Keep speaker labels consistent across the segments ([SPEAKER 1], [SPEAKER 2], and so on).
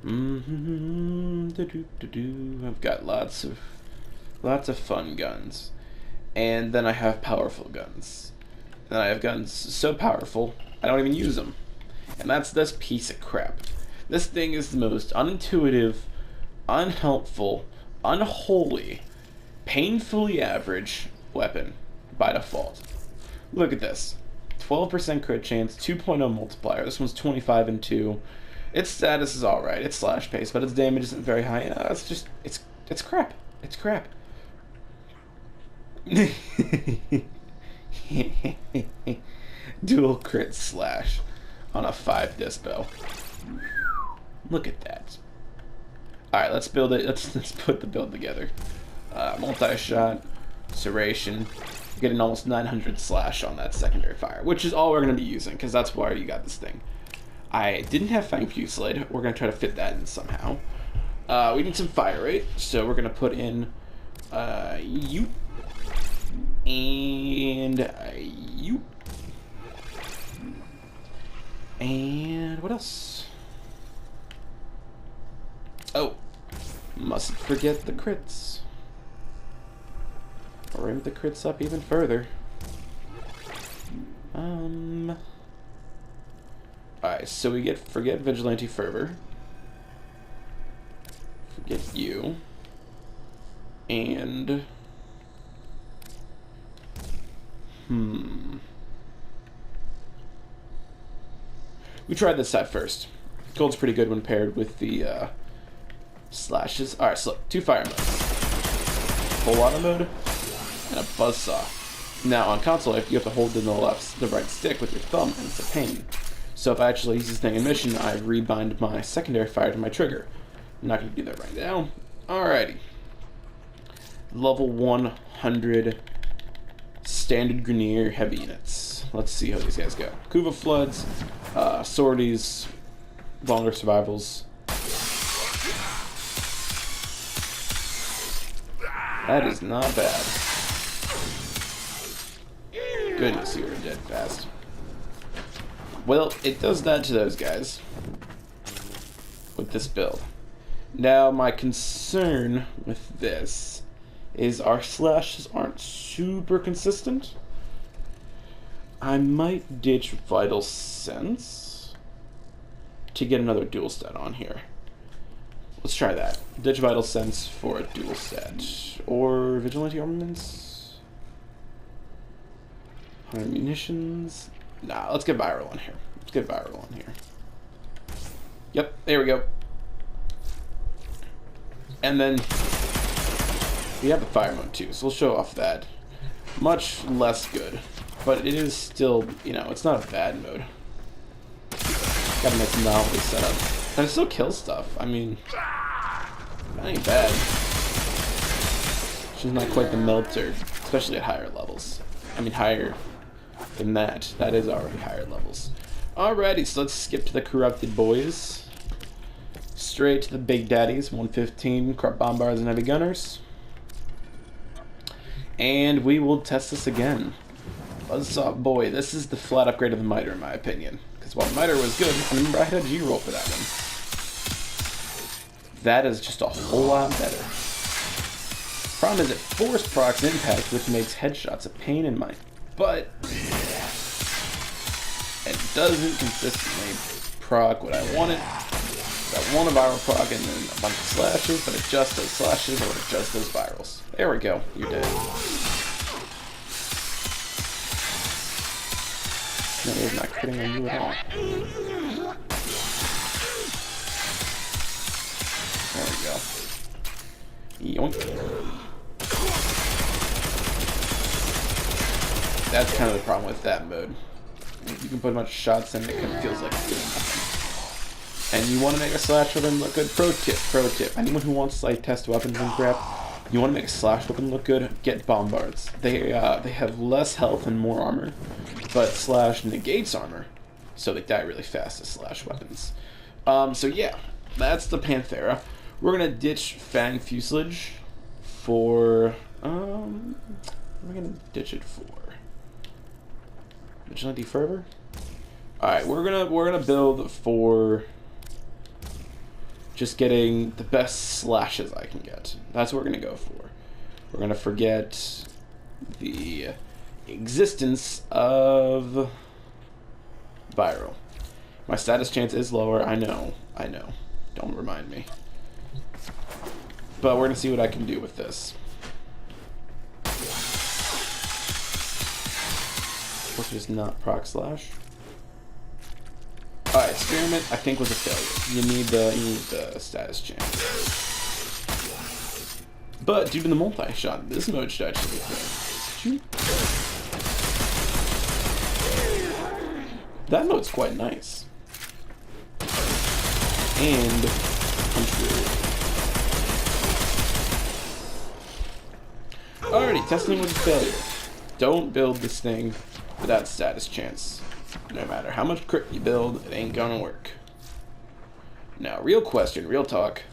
[SPEAKER 1] I've got lots of fun guns, and then I have powerful guns. And I have guns so powerful I don't even use them, and that's this piece of crap. This thing is the most unintuitive, unhelpful, unholy, painfully average weapon by default. Look at this. 12% crit chance, 2.0 multiplier. This one's 25 and 2. Its status is alright. It's slash pace, but its damage isn't very high. It's crap. It's crap. Dual crit slash on a 5 dispo. Look at that. Alright, let's build it. Let's put the build together. Multi-shot, serration. Getting almost 900 slash on that secondary fire, which is all we're going to be using, because that's why you got this thing. I didn't have Fang Fusillade. We're going to try to fit that in somehow. We need some fire rate, so we're going to put in you and you. And what else? Oh, mustn't forget the crits. Or ramp the crits up even further. Alright, so we forget Vigilante Fervor. Forget you. And we tried this side first. Gold's pretty good when paired with the slashes. Alright, so look, 2 fire modes. Full auto mode and a buzzsaw. Now on console, you have to hold the right stick with your thumb, and it's a pain. So if I actually use this thing in mission, I rebind my secondary fire to my trigger. I'm not going to do that right now. Alrighty. Level 100 standard Grenier heavy units. Let's see how these guys go. Kuva Floods, Sorties, longer survivals. That is not bad. Goodness, you were dead fast. Well, it does that to those guys with this build. Now, my concern with this is our slashes aren't super consistent. I might ditch Vital Sense to get another dual stat on here. Let's try that. Ditch Vital Sense for a dual stat. Or Vigilante Armaments? 100 munitions? Nah, let's get viral on here. Let's get viral on here. Yep, there we go. And then we have the fire mode too, so we'll show off that. Much less good, but it is still, you know, it's not a bad mode. Got a nice novelty setup. And it still kills stuff. I mean, that ain't bad. She's not quite the melter, especially at higher levels. I mean, higher than that. That is already higher levels. Alrighty, so let's skip to the corrupted boys. Straight to the big daddies, 115, Crop Bombards and Heavy Gunners. And we will test this again. Buzzsaw, boy, this is the flat upgrade of the Miter in my opinion. Because while the Miter was good, I remember I had a G-Roll for that one. That is just a whole lot better. Problem is it force procs impact, which makes headshots a pain in my butt. It doesn't consistently proc what I wanted. I want a viral proc and then a bunch of slashes, but it just does slashes or it just does virals. There we go, you're dead. No, he's not critting on you at all. There we go. Yoink. That's kind of the problem with that mode. You can put a bunch of shots in, it kind of feels like it's doing nothing. And you want to make a slash weapon look good. Pro tip. Anyone who wants like test weapons and crap, you want to make a slash weapon look good, get bombards. They have less health and more armor, but slash negates armor, so they die really fast as slash weapons. So yeah, that's the Panthera. We're gonna ditch Fang Fusilage for what am I gonna ditch it for? Vigilante Fervor? Alright, we're gonna build for just getting the best slashes I can get. That's what we're going to go for. We're going to forget the existence of viral. My status chance is lower. I know. Don't remind me. But we're going to see what I can do with this. Which is not proc slash. Alright, experiment I think was a failure. You need the status chance. But due to the multi-shot, this mode should actually be good. That mode's quite nice. And alrighty, testing was a failure. Don't build this thing without status chance. No matter how much crit you build, it ain't gonna work. Now, real question, real talk.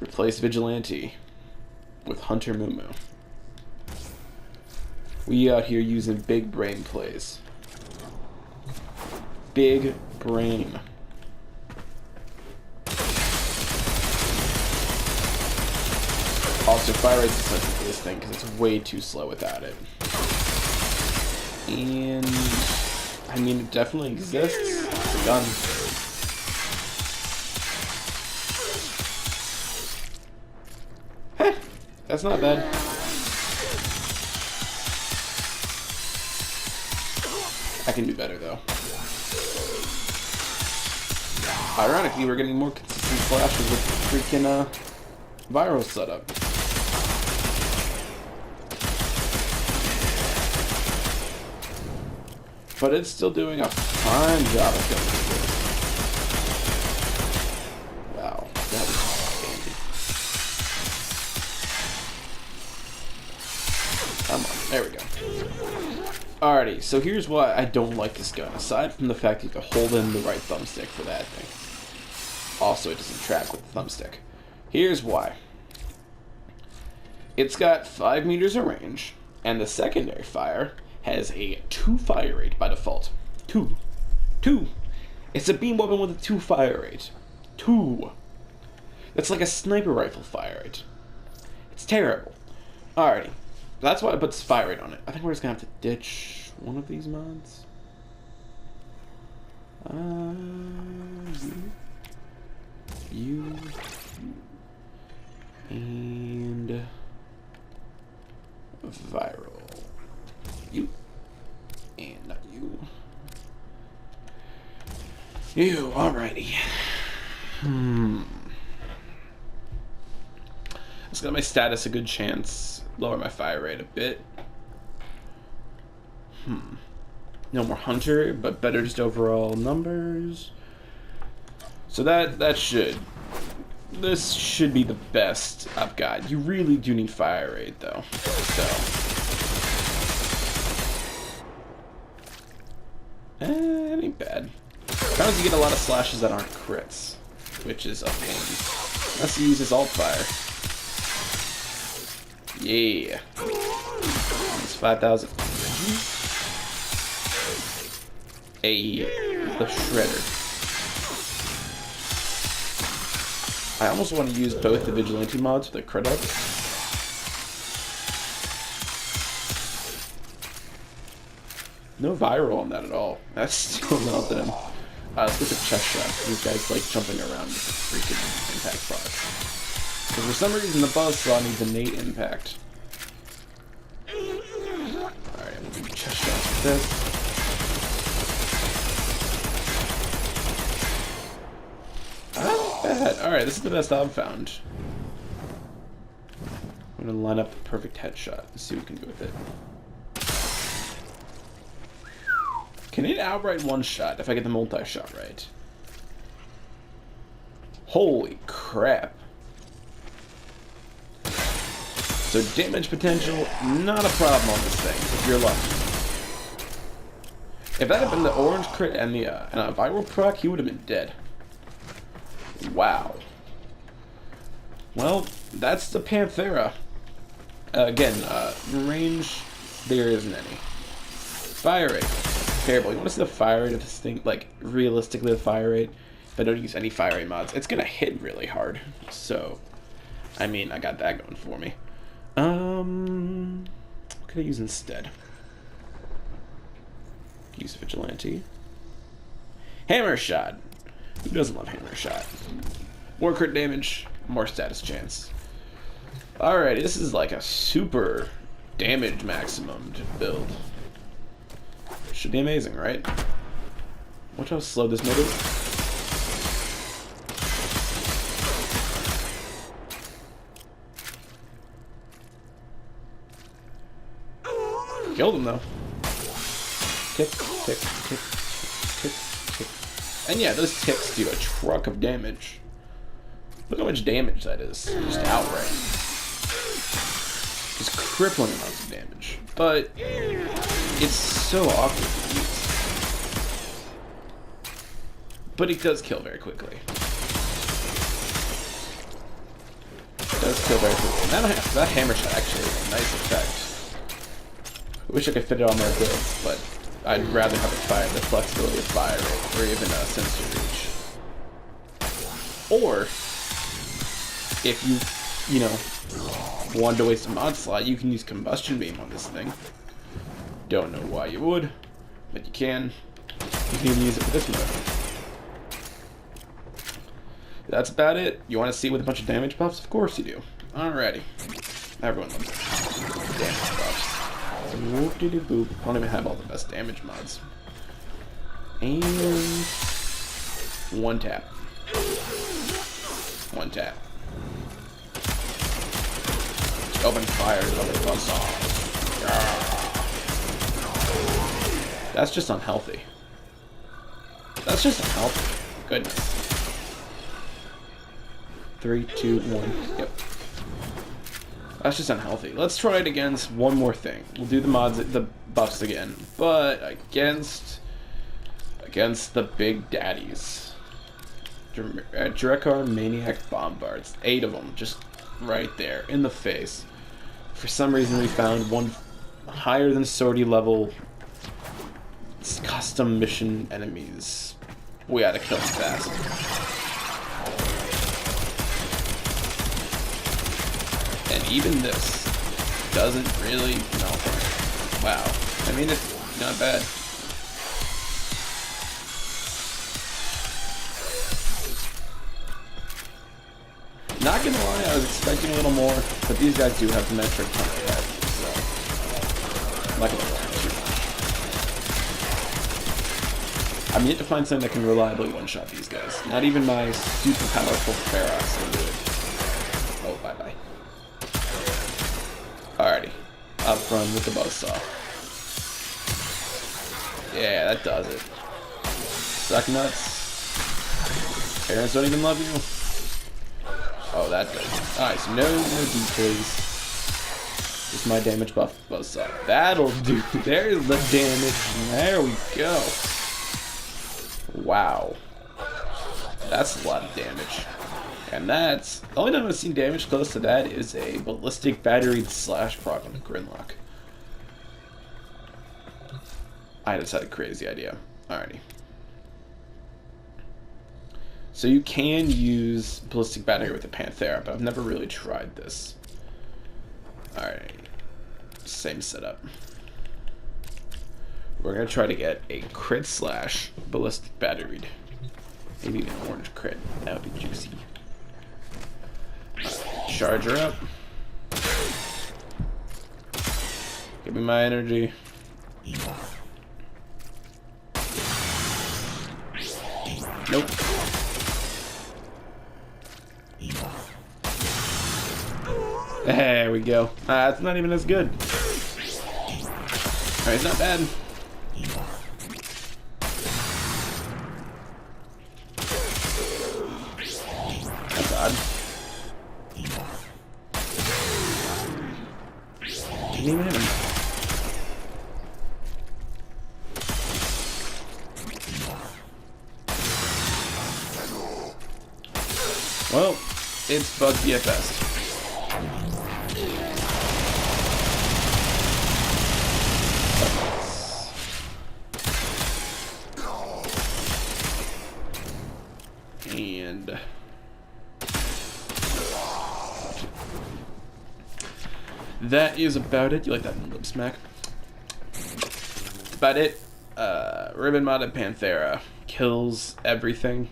[SPEAKER 1] Replace Vigilante with Hunter Mumu. We out here using big brain plays. Big brain. Also, fire rate's essential for this thing because it's way too slow without it. And I mean, it definitely exists. It's a gun. Heh, that's not bad. I can do better though. Ironically, we're getting more consistent flashes with the freaking viral setup. But it's still doing a fine job of killing people. Wow, that was handy. Come on, there we go. Alrighty, so here's why I don't like this gun. Aside from the fact you can hold in the right thumbstick for that thing. Also, it doesn't track with the thumbstick. Here's why. It's got 5 meters of range, and the secondary fire has a 2 fire rate by default. 2. It's a beam weapon with a 2 fire rate. 2. That's like a sniper rifle fire rate. It's terrible. Alrighty. That's why I put this fire rate on it. I think we're just gonna have to ditch one of these mods. You. And viral. You. And not you. You, alrighty. Let's get my status a good chance. Lower my fire rate a bit. No more hunter, but better just overall numbers. So this should be the best I've got. You really do need fire rate though. So it ain't bad. Sometimes you get a lot of slashes that aren't crits, which is a pain. Unless you use his alt fire. Yeah. It's 5,000. Hey, the shredder. I almost want to use both the vigilante mods for the crit up. No viral on that at all. That's still nothing. Let's get the chest shot. These guys like jumping around with the freaking impact box. Because for some reason the buzzsaw needs innate impact. Alright, I'm gonna do chest shots with this. Not bad. Alright, this is the best I've found. I'm gonna line up the perfect headshot and see what we can do with it. Can it outright one shot if I get the multi-shot right? Holy crap. So damage potential, not a problem on this thing, if you're lucky. If that had been the orange crit and a viral proc, he would have been dead. Wow. Well, that's the Panthera. Again, range, there isn't any. Fire rate. Terrible. You want to see the fire rate of this thing? Like, realistically, the fire rate if I don't use any fire rate mods, it's gonna hit really hard. So, I mean, I got that going for me. What could I use instead? Use Vigilante. Hammer Shot. Who doesn't love Hammer Shot? More crit damage, more status chance. Alright, this is like a super damage maximum build. Should be amazing, right? Watch how slow this mode is. Killed him though. Tick, tick, tick, tick, tick. And yeah, those ticks do a truck of damage. Look how much damage that is. Just outright. Just crippling amounts of damage. But it's so awkward to use. But it does kill very quickly. It does kill very quickly. And that hammer shot actually is a nice effect. I wish I could fit it on more builds, but I'd rather have the flexibility of fire rate, or even a sensor reach. Or, if you wanted to waste a mod slot, you can use combustion beam on this thing. Don't know why you would, but you can. You can even use it for this mode. That's about it. You want to see it with a bunch of damage buffs? Of course you do. Alrighty. Everyone loves it. Damage buffs. Whoop-de-doo-boop. I don't even have all the best damage mods. And one tap. One tap. Open fire with other buzzsaw. That's just unhealthy. That's just unhealthy. Goodness. 3, 2, 1. Yep. That's just unhealthy. Let's try it against one more thing. We'll do the buffs again, but against the big daddies. Drekar Maniac Bombards. 8 of them, just right there in the face. For some reason, we found one higher than Swordy level custom mission enemies. We gotta kill them fast. And even this doesn't really melt him. Wow. I mean, it's not bad. Not gonna lie, I was expecting a little more, but these guys do have metric ton of head, so I'm not gonna lie too much. I'm yet to find something that can reliably one-shot these guys. Not even my super powerful Ferox can do it. Oh, bye-bye. Alrighty, up front with the buzzsaw. Yeah, that does it. Suck nuts. Parents don't even love you. Oh, that does it. Alright, so no decoys. Just my damage buff buzzsaw. That'll do. There's the damage. There we go. Wow. That's a lot of damage. And that's... The only time I've seen damage close to that is a ballistic battery slash proc on the Grimlock. I just had a crazy idea. Alrighty. So you can use ballistic battery with the Panthera, but I've never really tried this. Alright. Same setup. We're going to try to get a crit slash ballistic batteried. Maybe even an orange crit. That would be juicy. Charge her up. Give me my energy. Nope. There we go. It's not even as good. Alright, it's not bad. That's odd. Didn't even hit him. Well, it's buggy at best. And that is about it. You like that lip smack? About it. Riven modded Panthera kills everything.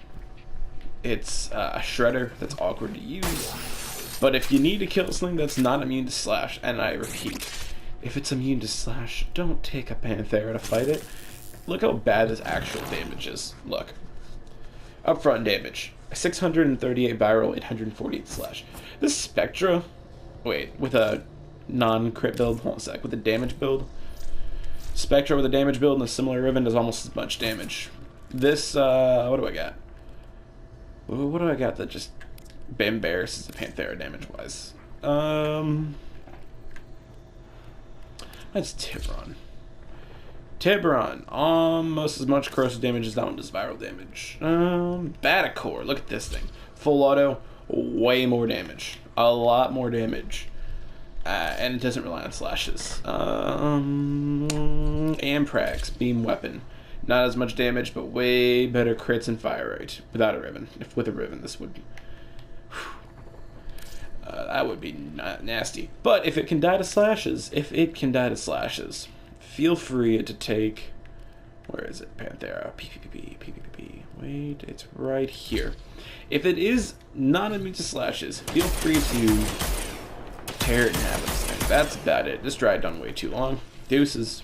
[SPEAKER 1] It's a shredder that's awkward to use. But if you need a kill sling that's not immune to slash, and I repeat, if it's immune to slash, don't take a Panthera to fight it. Look how bad this actual damage is. Look. Upfront damage. 638 viral, 848 slash. This Spectra, wait, with a non-crit build, hold on a sec, with a damage build. Spectra with a damage build and a similar Riven does almost as much damage. This, what do I got? What do I got that just embarrasses the Panthera damage-wise? That's Tiburon. Tiburon, almost as much corrosive damage as that one does viral damage. Batacore, look at this thing. Full auto, way more damage. A lot more damage. And it doesn't rely on slashes. Amprax, beam weapon. Not as much damage, but way better crits and fire rate. Without a Riven. If with a Riven, this would... that would be nasty. But if it can die to slashes, feel free to take... Where is it? Panthera. PPP. Wait, it's right here. If it is not immune to slashes, feel free to tear it in half. That's about it. This drive done way too long. Deuces.